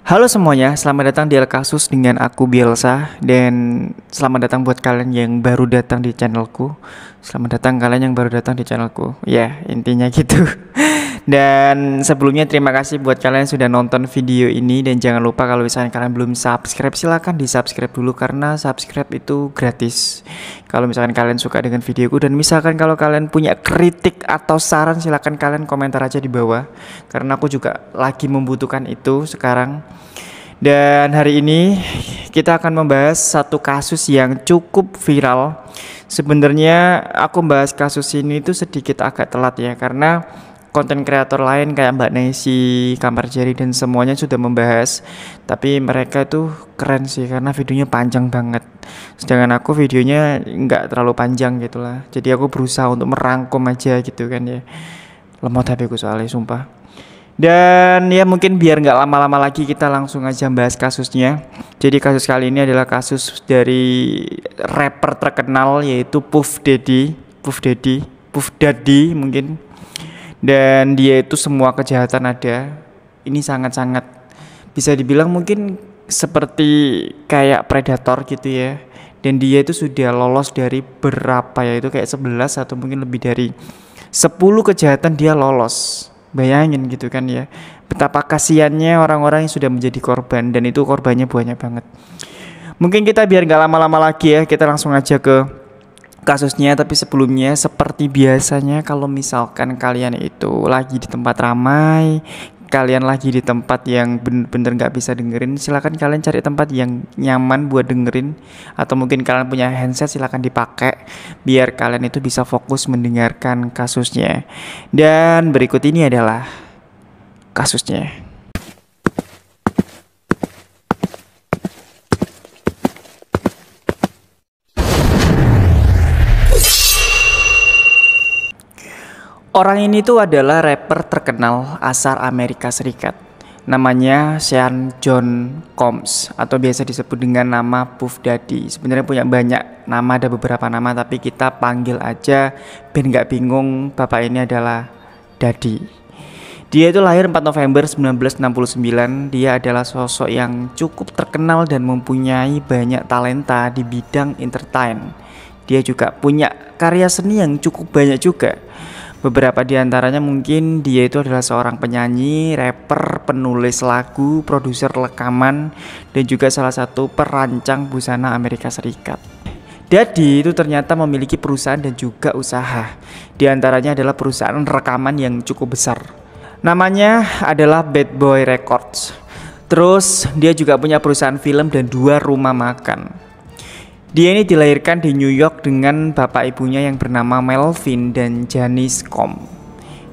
Halo semuanya, selamat datang di El Kasus dengan aku Bielsa. Dan selamat datang buat kalian yang baru datang di channelku. Selamat datang kalian yang baru datang di channelku. Ya, intinya gitu. Dan sebelumnya terima kasih buat kalian yang sudah nonton video ini. Dan jangan lupa kalau misalnya kalian belum subscribe, silahkan di subscribe dulu, karena subscribe itu gratis. Kalau misalkan kalian suka dengan videoku, dan misalkan kalau kalian punya kritik atau saran, silahkan kalian komentar aja di bawah, karena aku juga lagi membutuhkan itu sekarang. Dan hari ini kita akan membahas satu kasus yang cukup viral. Sebenarnya aku membahas kasus ini itu sedikit agak telat ya, karena konten kreator lain kayak Mbak Nesi, Kamar Jari dan semuanya sudah membahas. Tapi mereka tuh keren sih karena videonya panjang banget. Sedangkan aku videonya nggak terlalu panjang gitu lah. Jadi aku berusaha untuk merangkum aja gitu kan ya. Lemot HP ku soalnya sumpah. Dan ya mungkin biar nggak lama-lama lagi, kita langsung aja bahas kasusnya. Jadi kasus kali ini adalah kasus dari rapper terkenal yaitu Puff Daddy mungkin. Dan dia itu semua kejahatan ada. Ini sangat-sangat bisa dibilang mungkin seperti kayak predator gitu ya. Dan dia itu sudah lolos dari berapa ya, itu kayak 11 atau mungkin lebih dari 10 kejahatan dia lolos. Bayangin gitu kan ya, betapa kasihannya orang-orang yang sudah menjadi korban, dan itu korbannya banyak banget. Mungkin kita biar gak lama-lama lagi ya, kita langsung aja ke kasusnya. Tapi sebelumnya seperti biasanya, kalau misalkan kalian itu lagi di tempat ramai, kalian lagi di tempat yang bener-bener gak bisa dengerin, silakan kalian cari tempat yang nyaman buat dengerin. Atau mungkin kalian punya handset, silakan dipakai biar kalian itu bisa fokus mendengarkan kasusnya. Dan berikut ini adalah kasusnya. Orang ini tuh adalah rapper terkenal asal Amerika Serikat. Namanya Sean John Combs, atau biasa disebut dengan nama Puff Daddy. Sebenarnya punya banyak nama, ada beberapa nama, tapi kita panggil aja biar nggak bingung, bapak ini adalah Daddy. Dia itu lahir 4 November 1969. Dia adalah sosok yang cukup terkenal dan mempunyai banyak talenta di bidang entertain. Dia juga punya karya seni yang cukup banyak juga. Beberapa di antaranya mungkin dia itu adalah seorang penyanyi, rapper, penulis lagu, produser rekaman, dan juga salah satu perancang busana Amerika Serikat. Daddy itu ternyata memiliki perusahaan dan juga usaha. Di antaranya adalah perusahaan rekaman yang cukup besar. Namanya adalah Bad Boy Records. Terus dia juga punya perusahaan film dan 2 rumah makan. Dia ini dilahirkan di New York dengan bapak ibunya yang bernama Melvin dan Janice Combs.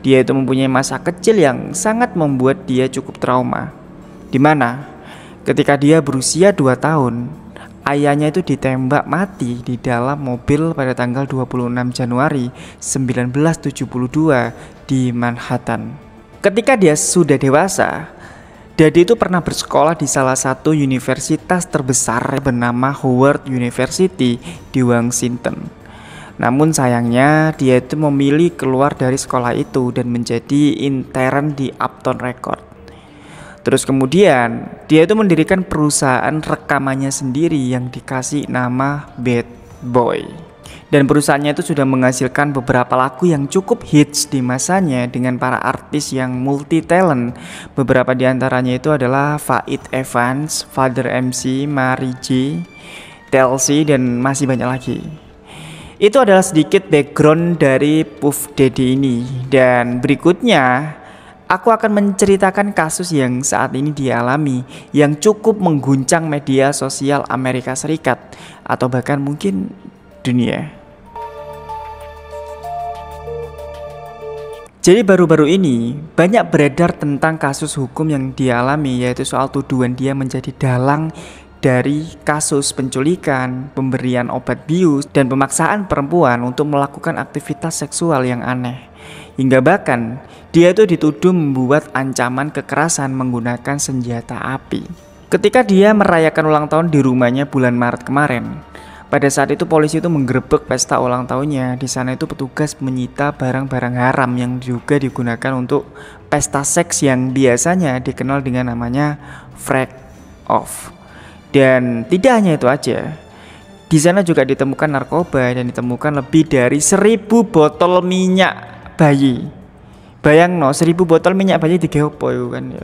Dia itu mempunyai masa kecil yang sangat membuat dia cukup trauma. Dimana ketika dia berusia 2 tahun, ayahnya itu ditembak mati di dalam mobil pada tanggal 26 Januari 1972 di Manhattan. Ketika dia sudah dewasa, Daddy itu pernah bersekolah di salah satu universitas terbesar bernama Howard University di Washington. Namun sayangnya dia itu memilih keluar dari sekolah itu dan menjadi intern di Uptown Record. Terus kemudian dia itu mendirikan perusahaan rekamannya sendiri yang dikasih nama Bad Boy. Dan perusahaannya itu sudah menghasilkan beberapa lagu yang cukup hits di masanya dengan para artis yang multi talent. Beberapa di antaranya itu adalah Faith Evans, Father MC, Mary J, TLC, dan masih banyak lagi. Itu adalah sedikit background dari Puff Daddy ini. Dan berikutnya aku akan menceritakan kasus yang saat ini dialami, yang cukup mengguncang media sosial Amerika Serikat atau bahkan mungkin dunia. Jadi baru-baru ini banyak beredar tentang kasus hukum yang dialami, yaitu soal tuduhan dia menjadi dalang dari kasus penculikan, pemberian obat bius, dan pemaksaan perempuan untuk melakukan aktivitas seksual yang aneh. Hingga bahkan dia itu dituduh membuat ancaman kekerasan menggunakan senjata api. Ketika dia merayakan ulang tahun di rumahnya bulan Maret kemarin, Pada saat itu polisi itu menggerebek pesta ulang tahunnya. Di sana itu petugas menyita barang-barang haram yang juga digunakan untuk pesta seks yang biasanya dikenal dengan namanya freak off. Dan tidak hanya itu aja. Di sana juga ditemukan narkoba dan ditemukan lebih dari 1.000 botol minyak bayi. Bayang no, 1.000 botol minyak bayi digeopo kan ya.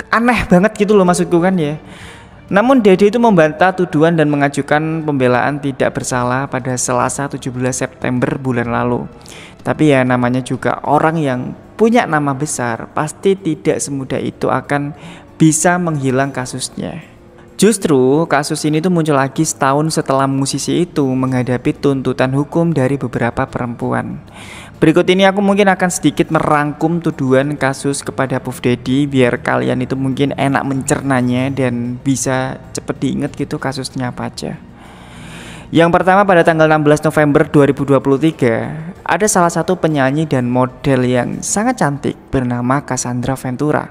Aneh banget gitu loh maksudku kan ya. Namun Dedi itu membantah tuduhan dan mengajukan pembelaan tidak bersalah pada Selasa 17 September bulan lalu. Tapi ya namanya juga orang yang punya nama besar, pasti tidak semudah itu akan bisa menghilang kasusnya. Justru kasus ini tuh muncul lagi setahun setelah musisi itu menghadapi tuntutan hukum dari beberapa perempuan. Berikut ini aku mungkin akan sedikit merangkum tuduhan kasus kepada Puff Daddy biar kalian itu mungkin enak mencernanya dan bisa cepet diinget gitu kasusnya apa aja. Yang pertama, pada tanggal 16 November 2023 ada salah satu penyanyi dan model yang sangat cantik bernama Cassandra Ventura.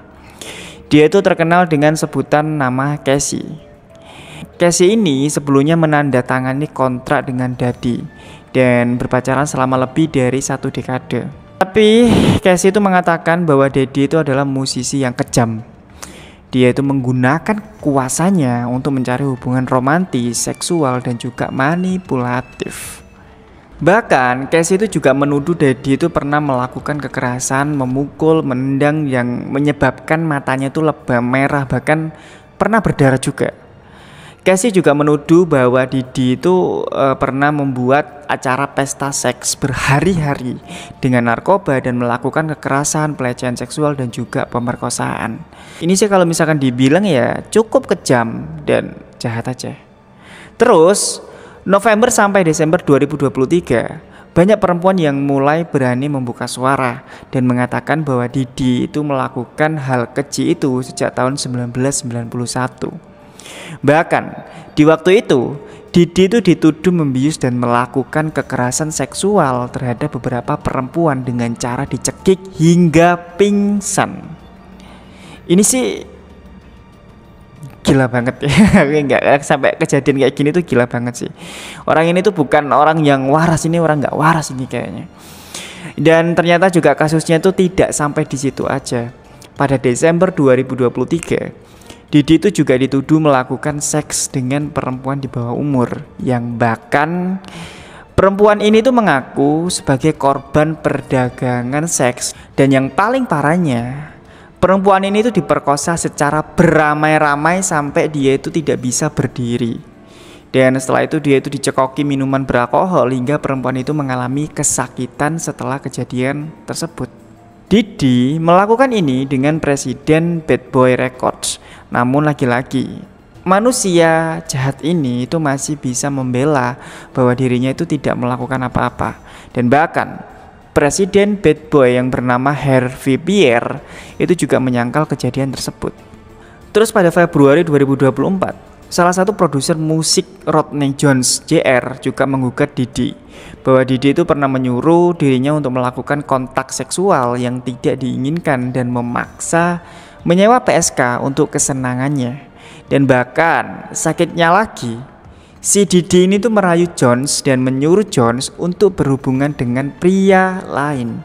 Dia itu terkenal dengan sebutan nama Cassie. Cassie ini sebelumnya menandatangani kontrak dengan Daddy dan berpacaran selama lebih dari 1 dekade. Tapi Cassie itu mengatakan bahwa Daddy itu adalah musisi yang kejam. Dia itu menggunakan kuasanya untuk mencari hubungan romantis, seksual, dan juga manipulatif. Bahkan Cassie itu juga menuduh Daddy itu pernah melakukan kekerasan, memukul, menendang yang menyebabkan matanya itu lebam merah, bahkan pernah berdarah juga. Cassie juga menuduh bahwa Didi itu pernah membuat acara pesta seks berhari-hari dengan narkoba dan melakukan kekerasan, pelecehan seksual dan juga pemerkosaan. Ini sih kalau misalkan dibilang ya cukup kejam dan jahat aja. Terus November sampai Desember 2023 banyak perempuan yang mulai berani membuka suara dan mengatakan bahwa Didi itu melakukan hal keji itu sejak tahun 1991. Bahkan di waktu itu Didi itu dituduh membius dan melakukan kekerasan seksual terhadap beberapa perempuan dengan cara dicekik hingga pingsan. Ini sih gila banget ya. Nggak sampai kejadian kayak gini tuh gila banget sih. Orang ini tuh bukan orang yang waras, ini orang nggak waras ini kayaknya. Dan ternyata juga kasusnya itu tidak sampai di situ aja. Pada Desember 2023 Didi itu juga dituduh melakukan seks dengan perempuan di bawah umur, yang bahkan perempuan ini tuh mengaku sebagai korban perdagangan seks. Dan yang paling parahnya, perempuan ini tuh diperkosa secara beramai-ramai sampai dia itu tidak bisa berdiri. Dan setelah itu dia itu dicekoki minuman beralkohol hingga perempuan itu mengalami kesakitan setelah kejadian tersebut. Didi melakukan ini dengan presiden Bad Boy Records. Namun lagi-lagi manusia jahat ini itu masih bisa membela bahwa dirinya itu tidak melakukan apa-apa. Dan bahkan presiden Bad Boy yang bernama Harvey Pierre itu juga menyangkal kejadian tersebut. Terus pada Februari 2024 salah satu produser musik Rodney Jones Jr. juga menggugat Didi bahwa Didi itu pernah menyuruh dirinya untuk melakukan kontak seksual yang tidak diinginkan dan memaksa menyewa PSK untuk kesenangannya. Dan bahkan sakitnya lagi, si Didi ini tuh merayu Jones dan menyuruh Jones untuk berhubungan dengan pria lain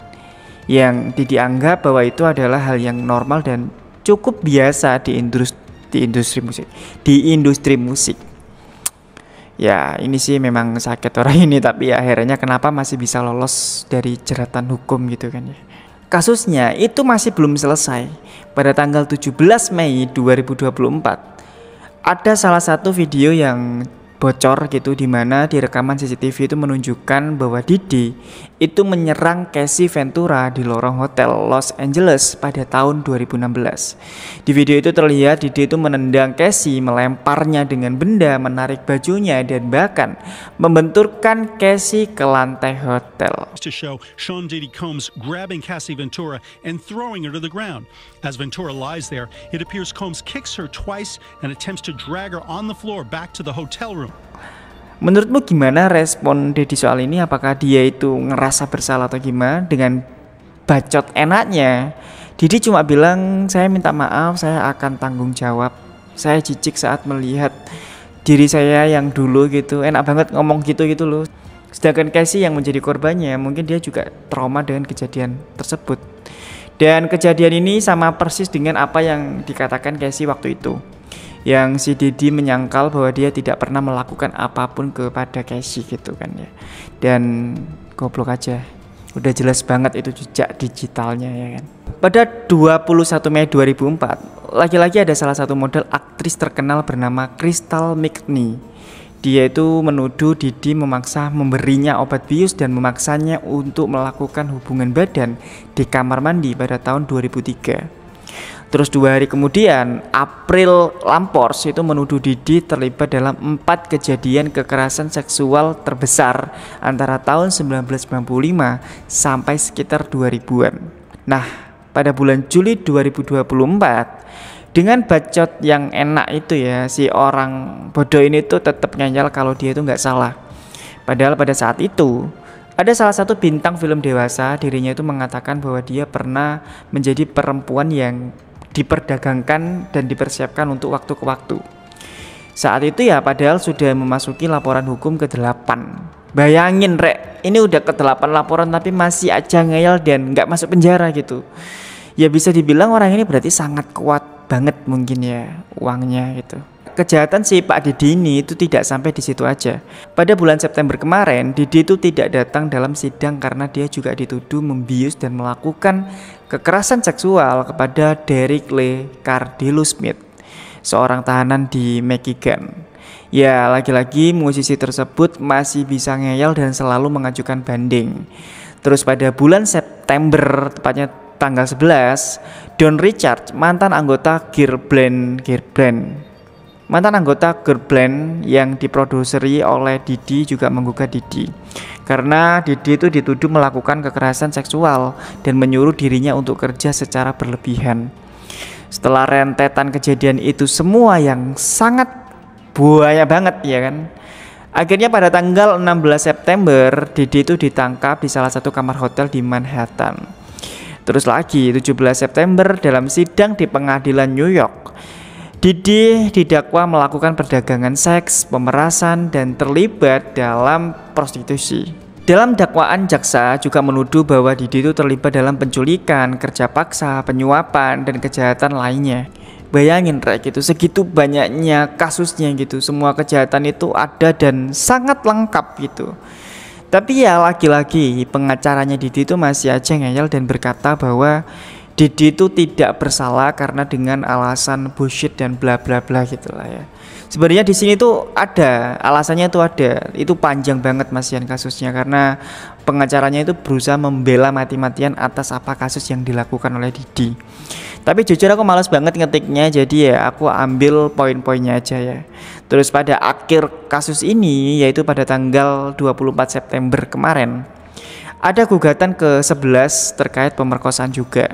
yang Didi anggap bahwa itu adalah hal yang normal dan cukup biasa di industri musik. Ya ini sih memang sakit orang ini, tapi ya akhirnya kenapa masih bisa lolos dari jeratan hukum gitu kan ya. Kasusnya itu masih belum selesai. Pada tanggal 17 Mei 2024 ada salah satu video yang bocor gitu, di mana di rekaman CCTV itu menunjukkan bahwa Didi itu menyerang Cassie Ventura di lorong hotel Los Angeles pada tahun 2016. Di video itu terlihat Didi itu menendang Cassie, melemparnya dengan benda, menarik bajunya dan bahkan membenturkan Cassie ke lantai hotel. To show Sean Diddy Combs grabbing Cassie Ventura and throwing her to the ground. As Ventura lies there, it appears Combs kicks her twice and attempts to drag her on the floor back to the hotel room. Menurutmu gimana respon Didi soal ini? Apakah dia itu ngerasa bersalah atau gimana? Dengan bacot enaknya, Didi cuma bilang, saya minta maaf, saya akan tanggung jawab. Saya jijik saat melihat diri saya yang dulu gitu, enak banget ngomong gitu loh. Sedangkan Casey yang menjadi korbannya, mungkin dia juga trauma dengan kejadian tersebut. Dan kejadian ini sama persis dengan apa yang dikatakan Casey waktu itu, yang si Didi menyangkal bahwa dia tidak pernah melakukan apapun kepada Casey gitu kan ya. Dan goblok aja, udah jelas banget itu jejak digitalnya ya kan. Pada 21 Mei 2004, lagi-lagi ada salah satu model aktris terkenal bernama Crystal McNee. Dia itu menuduh Didi memaksa memberinya obat bius dan memaksanya untuk melakukan hubungan badan di kamar mandi pada tahun 2003. Terus 2 hari kemudian, April Lampors itu menuduh Didi terlibat dalam 4 kejadian kekerasan seksual terbesar antara tahun 1995 sampai sekitar 2000-an. Nah, pada bulan Juli 2024, dengan bacot yang enak itu ya, si orang bodoh ini tuh tetap nyanyal kalau dia itu nggak salah. Padahal pada saat itu, ada salah satu bintang film dewasa, dirinya itu mengatakan bahwa dia pernah menjadi perempuan yang diperdagangkan dan dipersiapkan untuk waktu ke waktu. Saat itu ya padahal sudah memasuki laporan hukum ke-8. Bayangin rek, ini udah ke-8 laporan tapi masih aja ngeyel dan nggak masuk penjara gitu. Ya bisa dibilang orang ini berarti sangat kuat banget mungkin ya uangnya gitu. Kejahatan si Pak Didi ini itu tidak sampai di situ aja. Pada bulan September kemarin, Didi itu tidak datang dalam sidang karena dia juga dituduh membius dan melakukan kekerasan seksual kepada Derek Lee Cardillo Smith, seorang tahanan di Michigan. Ya, lagi-lagi musisi tersebut masih bisa ngeyel dan selalu mengajukan banding. Terus pada bulan September, tepatnya tanggal 11, Don Richard, mantan anggota girl band yang diproduseri oleh Didi juga menggugat Didi karena Didi itu dituduh melakukan kekerasan seksual dan menyuruh dirinya untuk kerja secara berlebihan. Setelah rentetan kejadian itu semua yang sangat buaya banget ya kan, akhirnya pada tanggal 16 September Didi itu ditangkap di salah satu kamar hotel di Manhattan. Terus lagi 17 September dalam sidang di pengadilan New York, Didi didakwa melakukan perdagangan seks, pemerasan, dan terlibat dalam prostitusi. Dalam dakwaan, jaksa juga menuduh bahwa Didi itu terlibat dalam penculikan, kerja paksa, penyuapan, dan kejahatan lainnya. Bayangin rek gitu, segitu banyaknya kasusnya gitu, semua kejahatan itu ada dan sangat lengkap gitu. Tapi ya lagi-lagi pengacaranya Didi itu masih aja ngeyel dan berkata bahwa Didi itu tidak bersalah karena dengan alasan bullshit dan bla bla bla gitulah ya. Sebenarnya di sini tuh ada alasannya, itu panjang banget masian kasusnya karena pengacaranya itu berusaha membela mati-matian atas apa kasus yang dilakukan oleh Didi. Tapi jujur aku malas banget ngetiknya, jadi ya aku ambil poin-poinnya aja ya. Terus pada akhir kasus ini, yaitu pada tanggal 24 September kemarin, ada gugatan ke-11 terkait pemerkosaan juga.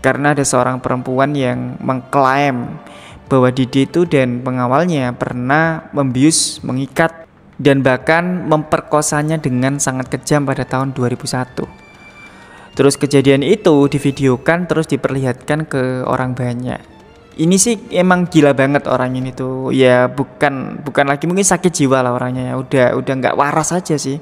Karena ada seorang perempuan yang mengklaim bahwa Didi itu dan pengawalnya pernah membius, mengikat, dan bahkan memperkosanya dengan sangat kejam pada tahun 2001. Terus kejadian itu divideokan terus diperlihatkan ke orang banyak. Ini sih emang gila banget orang ini tuh. Ya bukan lagi mungkin sakit jiwa lah orangnya ya. Udah nggak waras aja sih.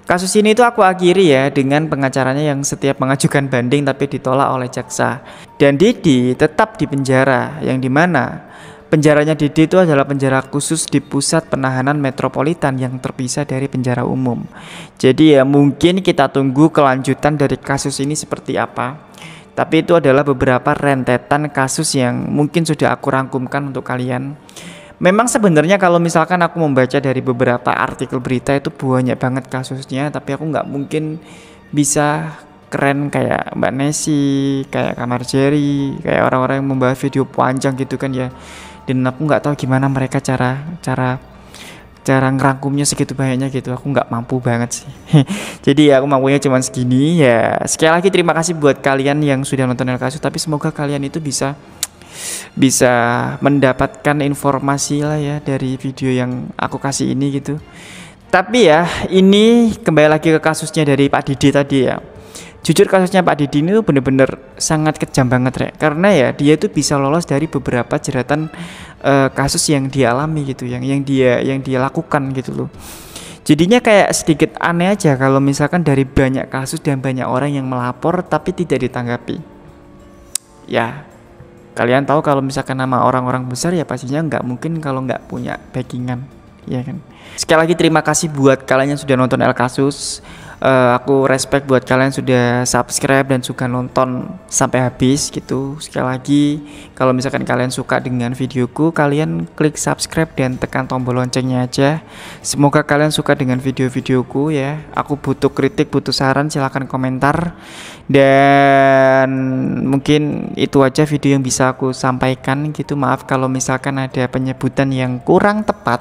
Kasus ini tuh aku akhiri ya dengan pengacaranya yang setiap mengajukan banding tapi ditolak oleh jaksa. Dan Didi tetap di penjara, yang dimana penjaranya Didi itu adalah penjara khusus di pusat penahanan metropolitan yang terpisah dari penjara umum. Jadi ya mungkin kita tunggu kelanjutan dari kasus ini seperti apa. Tapi itu adalah beberapa rentetan kasus yang mungkin sudah aku rangkumkan untuk kalian. Memang sebenarnya kalau misalkan aku membaca dari beberapa artikel berita itu banyak banget kasusnya, tapi aku nggak mungkin bisa keren kayak Mbak Nessie, kayak Kamar Jerry, kayak orang-orang yang membahas video panjang gitu kan ya. Dan aku nggak tahu gimana mereka cara ngerangkumnya segitu banyaknya gitu. Aku nggak mampu banget sih. Jadi ya aku mampunya cuma segini ya. Sekali lagi terima kasih buat kalian yang sudah nonton El Kasus, tapi semoga kalian itu bisa mendapatkan informasi lah ya dari video yang aku kasih ini gitu. Tapi ya ini kembali lagi ke kasusnya dari Pak Didi tadi ya. Jujur kasusnya Pak Didi ini tuh bener-bener sangat kejam banget Rek. Karena ya dia tuh bisa lolos dari beberapa jeratan kasus yang dia alami gitu, yang dia lakukan gitu loh. Jadinya kayak sedikit aneh aja kalau misalkan dari banyak kasus dan banyak orang yang melapor tapi tidak ditanggapi. Ya, kalian tahu kalau misalkan nama orang-orang besar ya pastinya nggak mungkin kalau nggak punya backingan, ya kan. Sekali lagi terima kasih buat kalian yang sudah nonton El Kasus. Aku respect buat kalian sudah subscribe dan suka nonton sampai habis gitu. Sekali lagi kalau misalkan kalian suka dengan videoku, kalian klik subscribe dan tekan tombol loncengnya aja. Semoga kalian suka dengan video-videoku ya. Aku butuh kritik, butuh saran, silahkan komentar. Dan mungkin itu aja video yang bisa aku sampaikan gitu. Maaf kalau misalkan ada penyebutan yang kurang tepat.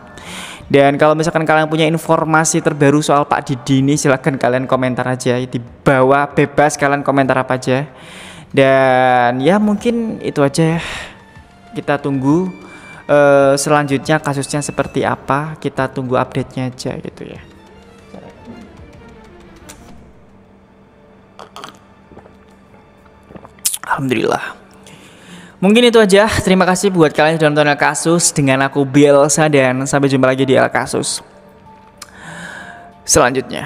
Dan kalau misalkan kalian punya informasi terbaru soal Pak Didi ini, silahkan kalian komentar aja di bawah, bebas kalian komentar apa aja. Dan ya mungkin itu aja ya. Kita tunggu selanjutnya kasusnya seperti apa, kita tunggu update-nya aja gitu ya. Alhamdulillah. Mungkin itu aja. Terima kasih buat kalian yang sudah nonton El Kasus dengan aku Bielsa, dan sampai jumpa lagi di El Kasus selanjutnya.